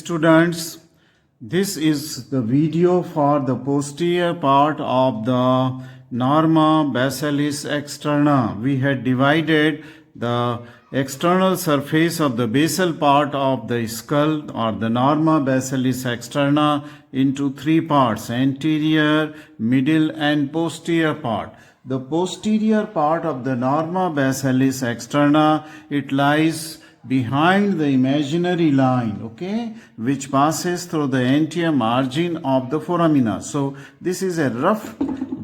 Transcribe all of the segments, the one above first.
students, this is the video for the posterior part of the norma basalis externa. We had divided the external surface of the basal part of the skull or the norma basalis externa into three parts: anterior, middle and posterior part. The posterior part of the norma basalis externa, it lies behind the imaginary line, okay, which passes through the anterior margin of the foramina. So this is a rough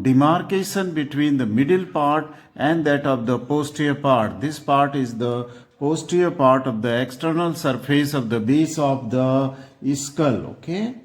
demarcation between the middle part and that of the posterior part. This part is the posterior part of the external surface of the base of the skull, okay.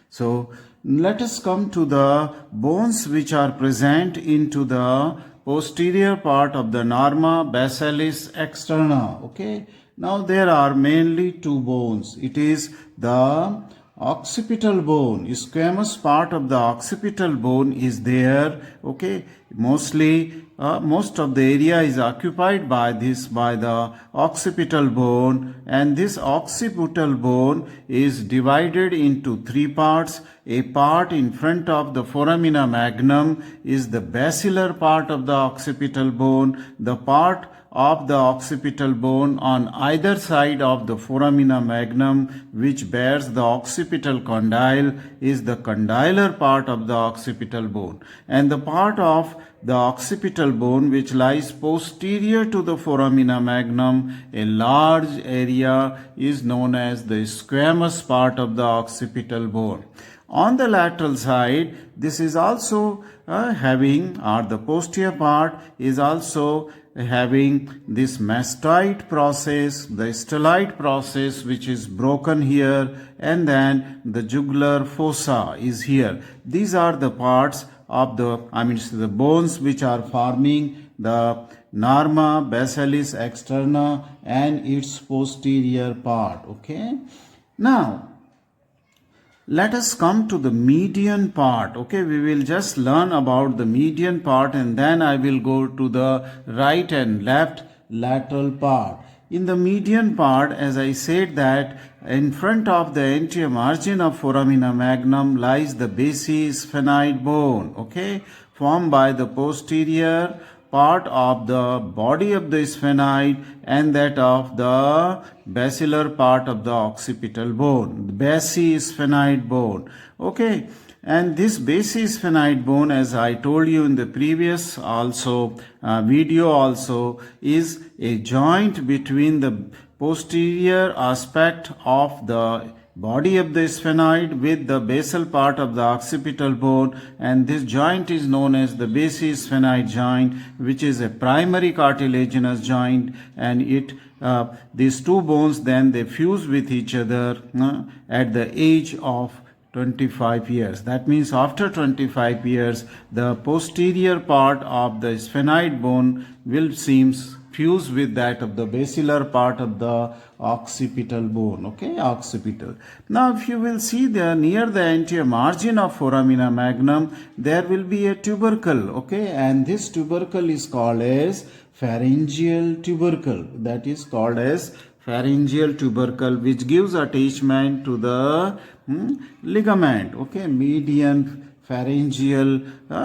So let us come to the bones which are present into the posterior part of the norma basalis externa, okay. Now there are mainly two bones. It is the occipital bone. Squamous part of the occipital bone is there, okay. Mostly most of the area is occupied by the occipital bone, and this occipital bone is divided into three parts. A part in front of the foramina magnum is the basilar part of the occipital bone. The part of the occipital bone on either side of the foramina magnum which bears the occipital condyle is the condylar part of the occipital bone, and the part of the occipital bone which lies posterior to the foramina magnum, a large area, is known as the squamous part of the occipital bone. On the lateral side, this is also the posterior part is also having this mastoid process, the stellate process which is broken here, and then the jugular fossa is here. These are the parts of the bones which are forming the norma basalis externa and its posterior part, okay. Now let us come to the median part, okay. We will just learn about the median part and then I will go to the right and left lateral part. In the median part, as I said, that in front of the anterior margin of foramina magnum lies the basisphenoid bone, okay, formed by the posterior part of the body of the sphenoid and that of the basilar part of the occipital bone, the basisphenoid bone, okay. And this basisphenoid bone, as I told you in the previous video also, is a joint between the posterior aspect of the body of the sphenoid with the basal part of the occipital bone, and this joint is known as the basisphenoid joint, which is a primary cartilaginous joint, and these two bones then they fuse with each other at the age of 25 years. That means after 25 years, the posterior part of the sphenoid bone will fuse with that of the basilar part of the occipital bone, okay, occipital. Now if you will see there near the anterior margin of foramina magnum, there will be a tubercle, okay, and this tubercle is called as pharyngeal tubercle. That is called as pharyngeal tubercle, which gives attachment to the ligament, okay, median pharyngeal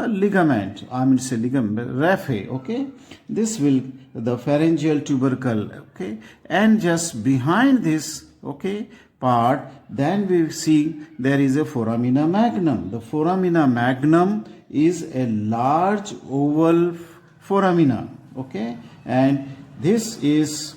ligament, raphe, okay. This will the pharyngeal tubercle, okay, and just behind this, okay, part, then we see there is a foramina magnum. The foramina magnum is a large oval foramina, okay, and this is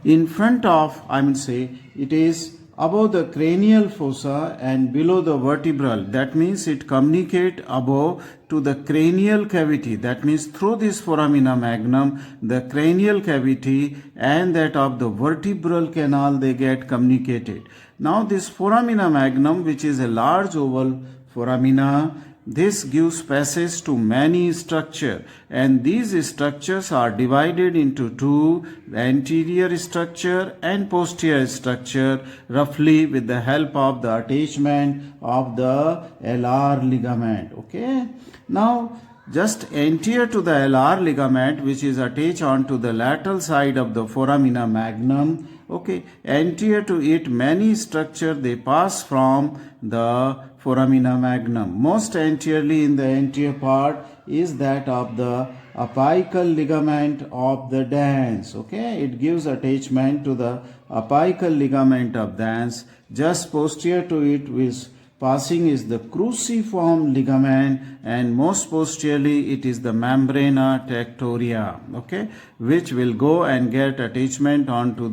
in front of, it is above the cranial fossa and below the vertebral. That means it communicates above to the cranial cavity. That means through this foramina magnum, the cranial cavity and that of the vertebral canal, they get communicated. Now this foramina magnum, which is a large oval foramina, this gives passage to many structures, and these structures are divided into two, the anterior structure and posterior structure, roughly with the help of the attachment of the alar ligament, okay. Now just anterior to the LR ligament, which is attached onto the lateral side of the foramina magnum. Okay, anterior to it, many structure they pass from the foramina magnum. Most anteriorly in the anterior part is that of the apical ligament of the dens. Okay, it gives attachment to the apical ligament of dens. Just posterior to it is passing is the cruciform ligament, and most posteriorly it is the membrana tectoria, okay, which will go and get attachment onto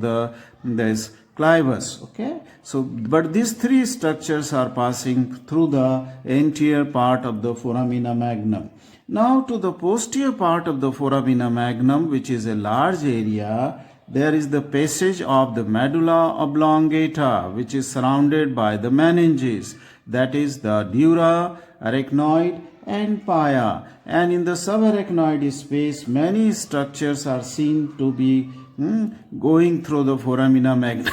this clivus. Okay, so but these three structures are passing through the anterior part of the foramina magnum. Now to the posterior part of the foramina magnum, which is a large area, there is the passage of the medulla oblongata, which is surrounded by the meninges, that is the dura, arachnoid and pia. And in the subarachnoid space, many structures are seen to be going through the foramina magnum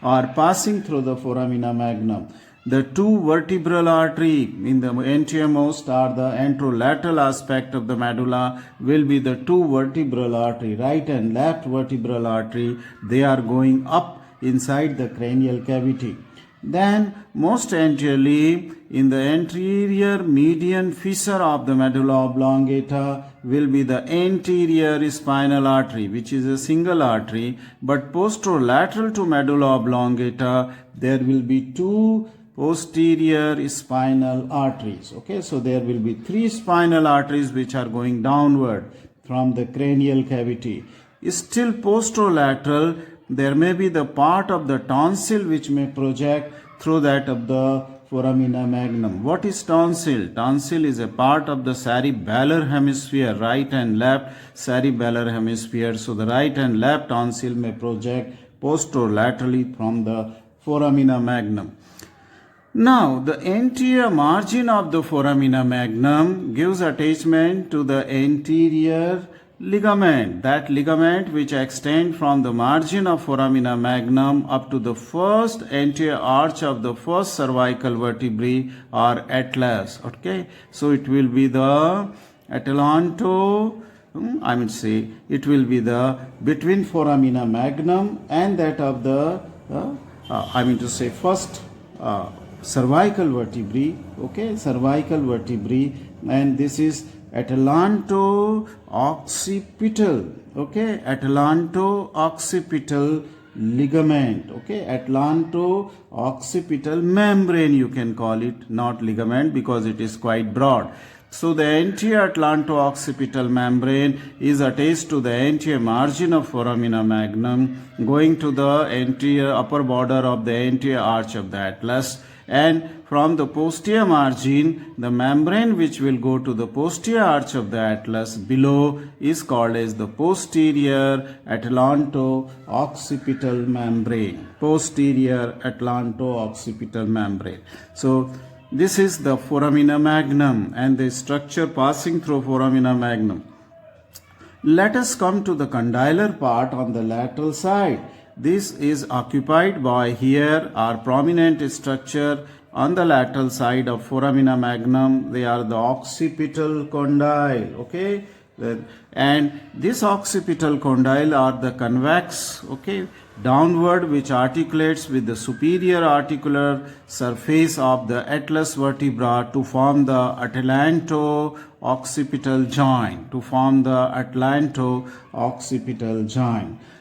or passing through the foramina magnum. The two vertebral artery in the anteriormost are the anterolateral aspect of the medulla will be the two vertebral artery, right and left vertebral artery. They are going up inside the cranial cavity. Then most anteriorly in the anterior median fissure of the medulla oblongata will be the anterior spinal artery, which is a single artery, but posterolateral to medulla oblongata there will be two posterior spinal arteries. Okay, so there will be three spinal arteries which are going downward from the cranial cavity. Still posterolateral, there may be the part of the tonsil which may project through that of the foramina magnum. What is tonsil? Tonsil is a part of the cerebellar hemisphere, right and left cerebellar hemisphere. So the right and left tonsil may project posterolaterally from the foramina magnum. Now, the anterior margin of the foramina magnum gives attachment to the anterior ligament. That ligament which extends from the margin of foramina magnum up to the first anterior arch of the first cervical vertebrae or atlas. Okay, so it will be the atlanto. It will be the between foramina magnum and that of the first cervical vertebrae. Okay, cervical vertebrae, and this is atlanto-occipital. Okay, atlanto-occipital ligament. Okay, atlanto-occipital membrane you can call it, not ligament because it is quite broad. So the anterior atlanto-occipital membrane is attached to the anterior margin of foramina magnum, going to the anterior upper border of the anterior arch of the atlas, and from the posterior margin, the membrane which will go to the posterior arch of the atlas below is called as the posterior atlanto-occipital membrane. Posterior atlanto-occipital membrane. So this is the foramina magnum and the structure passing through foramina magnum. Let us come to the condylar part on the lateral side. This is occupied by here are prominent structure on the lateral side of foramina magnum. They are the occipital condyle. Okay, and this occipital condyle are the convex. Okay, downward which articulates with the superior articular surface of the atlas vertebra to form the atlanto-occipital joint.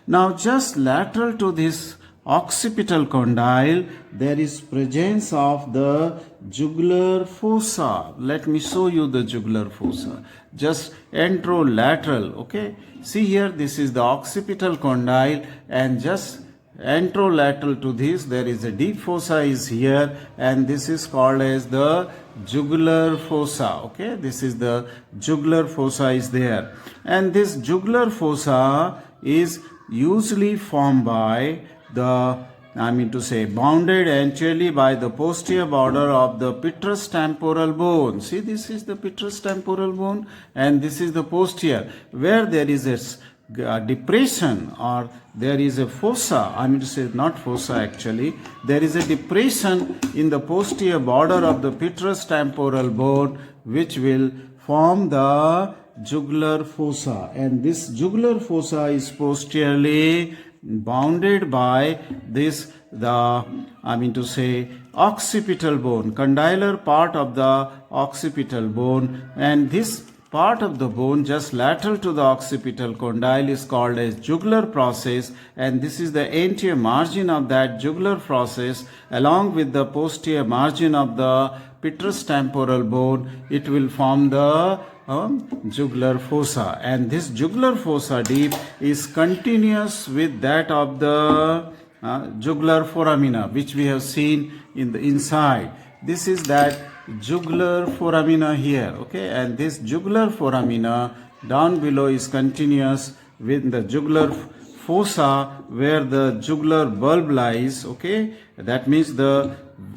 Now just lateral to this occipital condyle there is presence of the jugular fossa. Let me show you the jugular fossa. Just anterolateral. Okay, see here, this is the occipital condyle, and just anterolateral to this there is a deep fossa is here, and this is called as the jugular fossa. Okay, this is the jugular fossa is there, and this jugular fossa is usually formed by the bounded anteriorly by the posterior border of the petrous temporal bone. See, this is the petrous temporal bone and this is the posterior, where there is a depression or there is a fossa, not fossa actually, there is a depression in the posterior border of the petrous temporal bone which will form the jugular fossa, and this jugular fossa is posteriorly bounded by this occipital bone, condylar part of the occipital bone, and this part of the bone just lateral to the occipital condyle is called as jugular process, and this is the anterior margin of that jugular process along with the posterior margin of the petrous temporal bone. It will form the jugular fossa, and this jugular fossa deep is continuous with that of the jugular foramina, which we have seen in the inside. This is that jugular foramina here, okay, and this jugular foramina down below is continuous with the jugular fossa where the jugular bulb lies, okay. That means the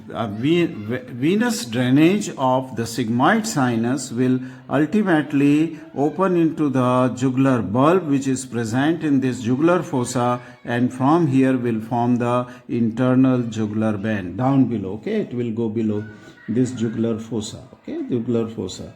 venous drainage of the sigmoid sinus will ultimately open into the jugular bulb which is present in this jugular fossa, and from here will form the internal jugular vein down below, okay. It will go below this jugular fossa, okay, jugular fossa.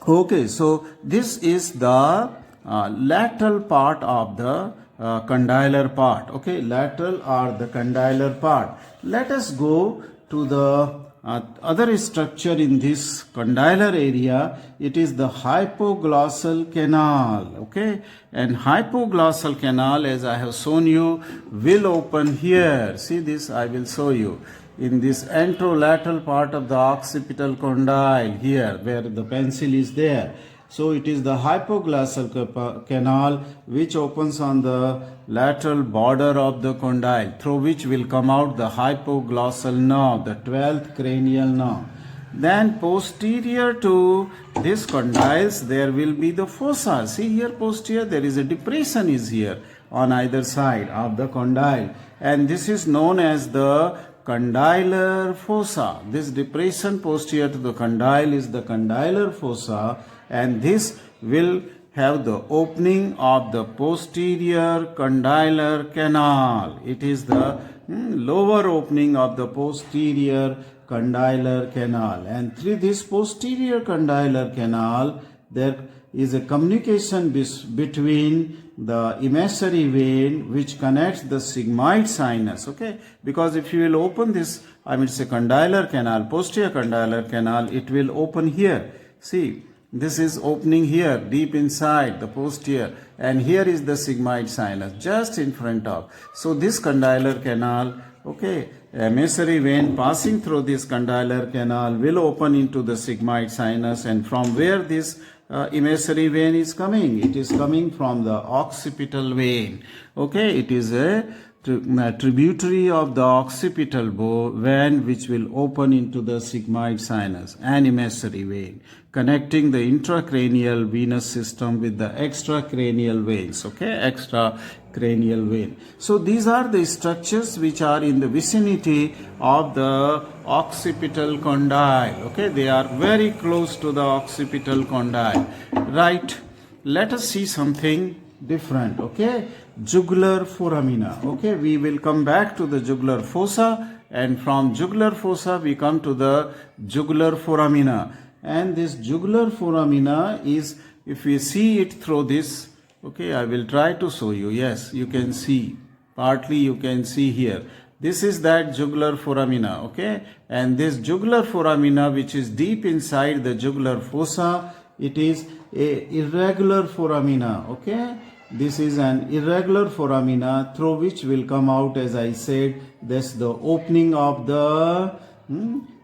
Okay, so this is the lateral part of the condylar part, okay, lateral or the condylar part. Let us go to the other structure in this condylar area. It is the hypoglossal canal, okay, and hypoglossal canal, as I have shown you, will open here. See this, I will show you in this anterolateral part of the occipital condyle here where the pencil is there. So it is the hypoglossal canal which opens on the lateral border of the condyle, through which will come out the hypoglossal nerve, the 12th cranial nerve. Then posterior to this condyles there will be the fossa. See here posterior there is a depression is here on either side of the condyle, and this is known as the condylar fossa. This depression posterior to the condyle is the condylar fossa, and this will have the opening of the posterior condylar canal. It is the lower opening of the posterior condylar canal, and through this posterior condylar canal there is a communication between the emissary vein which connects the sigmoid sinus, okay, because if you will open this, it's a condylar canal, posterior condylar canal, it will open here. See, this is opening here deep inside the posterior, and here is the sigmoid sinus just in front of. So this condylar canal, okay, emissary vein passing through this condylar canal will open into the sigmoid sinus, and from where this emissary vein is coming? It is coming from the occipital vein, okay. It is a tributary of the occipital vein which will open into the sigmoid sinus, an emissary vein connecting the intracranial venous system with the extracranial veins, okay, extracranial vein. So these are the structures which are in the vicinity of the occipital condyle, okay. They are very close to the occipital condyle, right. Let us see something different, okay. Jugular foramina, okay. We will come back to the jugular fossa, and from jugular fossa we come to the jugular foramina, and this jugular foramina is, if we see it through this, okay, I will try to show you. Yes, you can see, partly you can see here. This is that jugular foramina, okay, and this jugular foramina which is deep inside the jugular fossa, it is a irregular foramina, okay. This is an irregular foramina through which will come out, as I said, that's the opening of the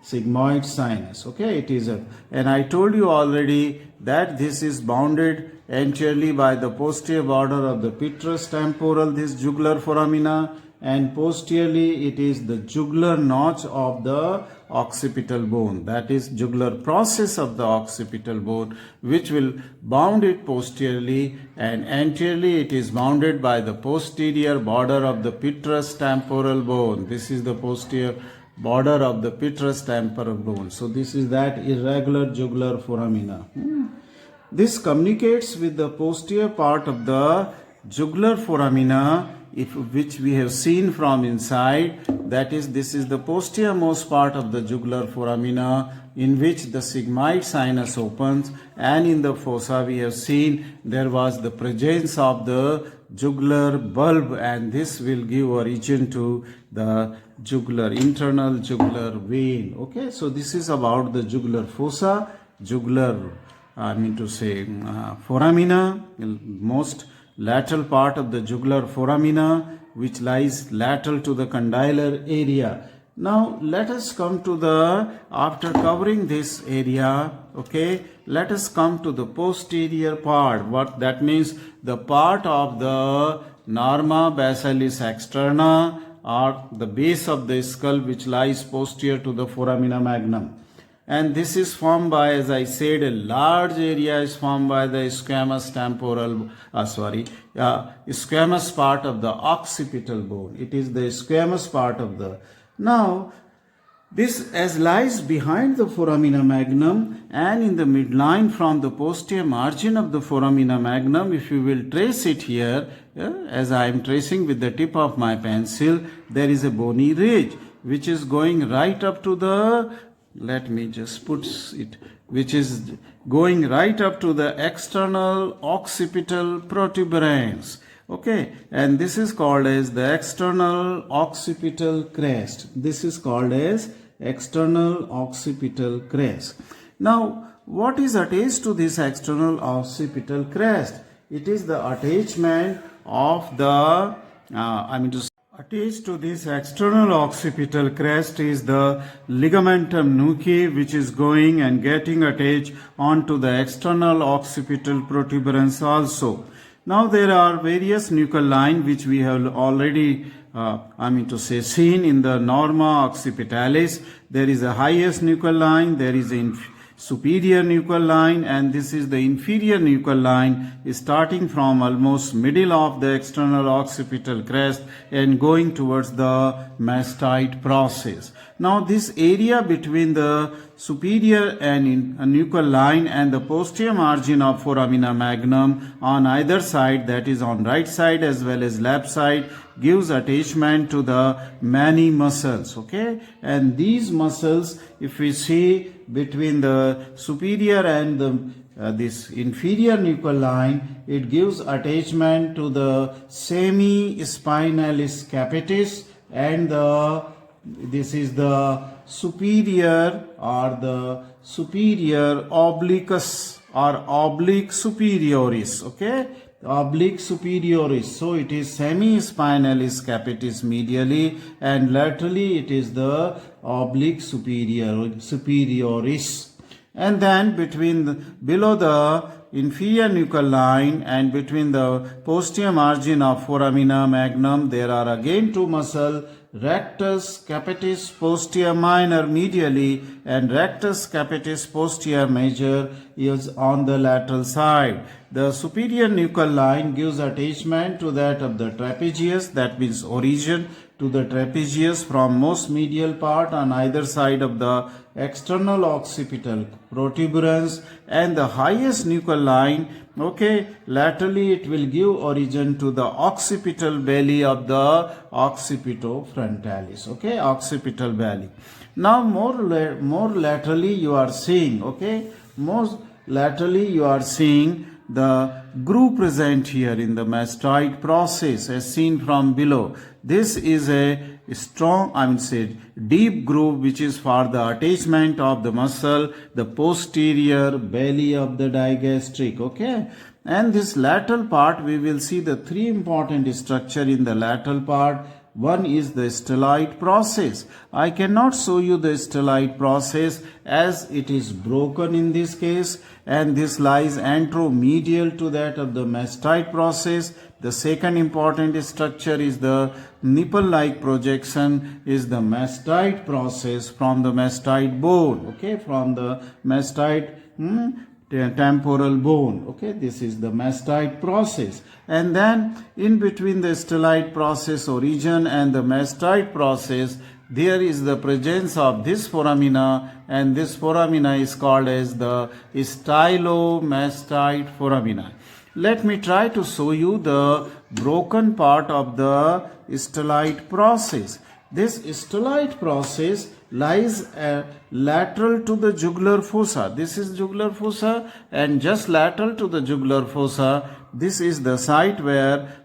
sigmoid sinus, okay. It is and I told you already that this is bounded anteriorly by the posterior border of the petrous temporal, this jugular foramina, and posteriorly it is the jugular notch of the occipital bone, that is jugular process of the occipital bone, which will bound it posteriorly, and anteriorly it is bounded by the posterior border of the petrous temporal bone. This is the posterior border of the petrous temporal bone. So this is that irregular jugular foramina. This communicates with the posterior part of the jugular foramina which we have seen from inside, that is, this is the posteriormost part of the jugular foramina, in which the sigmoid sinus opens, and in the fossa we have seen there was the presence of the jugular bulb, and this will give origin to the internal jugular vein. Okay, so this is about the jugular fossa, foramina, most lateral part of the jugular foramina, which lies lateral to the condylar area. Now let us come to after covering this area, okay, let us come to the posterior part. What that means, the part of the norma basalis externa, or the base of the skull, which lies posterior to the foramina magnum. And this is formed by, as I said, a large area is formed by the squamous squamous part of the occipital bone. It is the squamous part of the. Now, this as lies behind the foramina magnum and in the midline from the posterior margin of the foramina magnum. If you will trace it here, as I am tracing with the tip of my pencil, there is a bony ridge which is going right up to the, let me just put it, which is going right up to the external occipital protuberance. Okay, and this is called as the external occipital crest. This is called as external occipital crest. Now, what is attached to this external occipital crest? It is the attachment of the, attached to this external occipital crest is the ligamentum nuchae, which is going and getting attached onto the external occipital protuberance also. Now there are various nuchal lines which we have already seen in the norma occipitalis. There is a highest nuchal line, there is a superior nuchal line, and this is the inferior nuchal line, starting from almost middle of the external occipital crest and going towards the mastoid process. Now this area between the superior and nuchal line and the posterior margin of foramina magnum on either side, that is on right side as well as left side, gives attachment to the many muscles. Okay, and these muscles, if we see between the superior and the this inferior nuchal line, it gives attachment to the semi-spinalis capitis, and this is the superior or the superior obliquus or oblique superioris. Okay, oblique superioris. So it is semi-spinalis capitis medially, and laterally it is the oblique superioris. And then below the inferior nuchal line and between the posterior margin of foramina magnum, there are again two muscles, rectus capitis posterior minor medially and rectus capitis posterior major is on the lateral side. The superior nuchal line gives attachment to that of the trapezius, that means origin to the trapezius from most medial part on either side of the external occipital protuberance, and the highest nuchal line, okay, laterally it will give origin to the occipital belly of the occipitofrontalis. Okay, occipital belly. Now more laterally you are seeing, okay, most laterally you are seeing the groove present here in the mastoid process as seen from below. This is a strong, deep groove which is for the attachment of the muscle, the posterior belly of the digastric. Okay, and this lateral part, we will see the three important structure in the lateral part. One is the stellate process. I cannot show you the stellate process as it is broken in this case, and this lies anteromedial to that of the mastoid process. The second important structure is the nipple-like projection, is the mastoid process from the mastoid bone. Okay, from the mastoid temporal bone. Okay, this is the mastoid process. And then in between the stellate process origin and the mastoid process, there is the presence of this foramina, and this foramina is called as the stylomastoid foramina. Let me try to show you the broken part of the stellate process. This stellate process lies lateral to the jugular fossa. This is jugular fossa, and just lateral to the jugular fossa, this is the site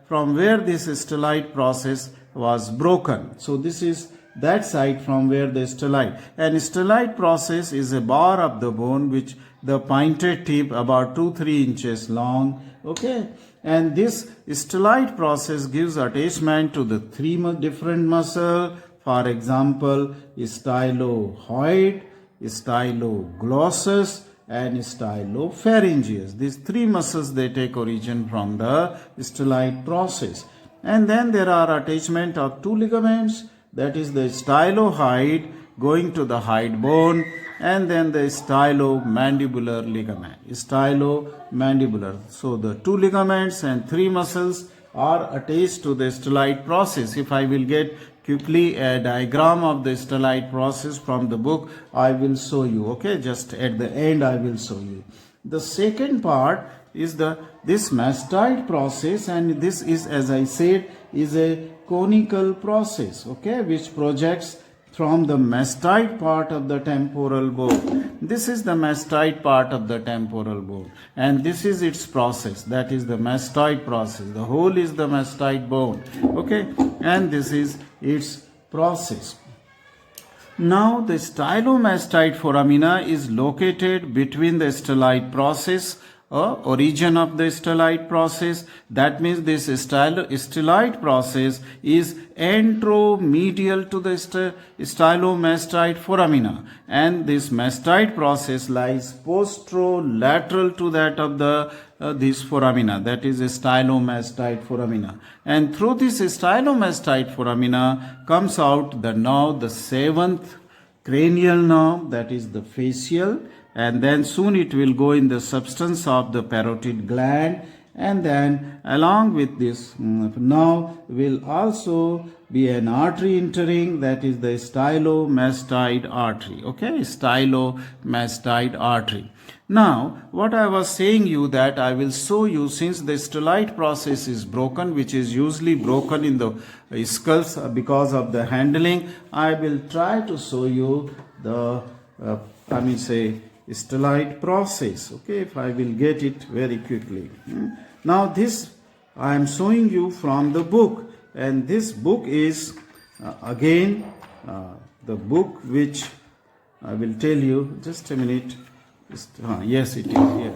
from where this stellate process was broken. So this is that site from where the stellate. And stellate process is a bar of the bone which the pointed tip about 2-3 inches long. Okay, and this stellate process gives attachment to the three different muscles. For example, stylohyoid, styloglossus, and stylopharyngeus. These three muscles, they take origin from the stellate process. And then there are attachment of two ligaments, that is the stylohyoid going to the hyoid bone, and then the stylomandibular ligament. Stylomandibular. So the two ligaments and three muscles are attached to the stellate process. If I will get quickly a diagram of the stellate process from the book, I will show you. Okay, just at the end I will show you. The second part is this mastoid process, and this is, as I said, is a conical process, okay, which projects from the mastoid part of the temporal bone. This is the mastoid part of the temporal bone, and this is its process, that is the mastoid process. The whole is the mastoid bone, okay, and this is its process. Now the stylomastoid foramina is located between the stellate process, origin of the stellate process. That means this stellate process is anteromedial to the stylomastoid foramina, and this mastoid process lies posterolateral to that of the this foramina, that is a stylomastoid foramina. And through this stylomastoid foramina comes out the nerve, the seventh cranial nerve, that is the facial, and then soon it will go in the substance of the parotid gland, and then along with this nerve will also be an artery entering, that is the stylomastoid artery. Okay, stylomastoid artery. Now, what I was saying you that I will show you, since the stellate process is broken, which is usually broken in the skulls because of the handling, I will try to show you the, stellate process. Okay, if I will get it very quickly. Now, this I am showing you from the book, and this book is again the book which I will tell you, just a minute. Yes, it is here.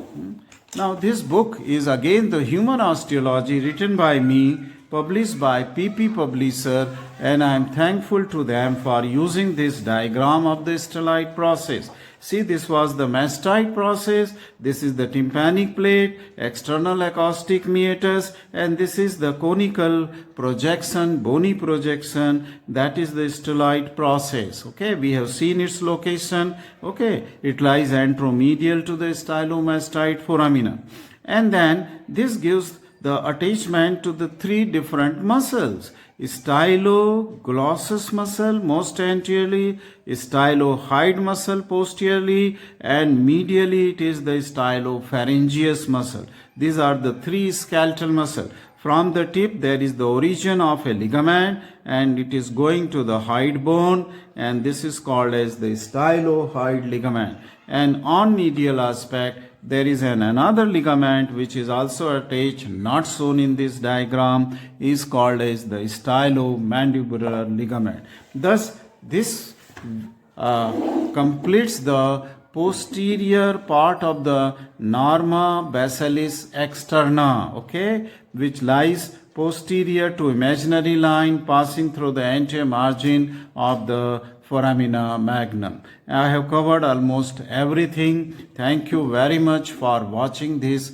Now, this book is again the Human Osteology, written by me, published by PP Publisher, and I am thankful to them for using this diagram of the stellate process. See, this was the mastoid process, this is the tympanic plate, external acoustic meatus, and this is the conical projection, bony projection, that is the stellate process. Okay, we have seen its location. Okay, it lies anteromedial to the stylomastoid foramina. And then this gives the attachment to the three different muscles. Styloglossus muscle most anteriorly, stylohyoid muscle posteriorly, and medially it is the stylopharyngeus muscle. These are the three skeletal muscles. From the tip there is the origin of a ligament, and it is going to the hyoid bone, and this is called as the stylohyoid ligament. And on medial aspect there is another ligament which is also attached, not shown in this diagram, is called as the stylomandibular ligament. Thus, this completes the posterior part of the Norma basalis externa, okay, which lies posterior to imaginary line passing through the anterior margin of the foramina magnum. I have covered almost everything. Thank you very much for watching this.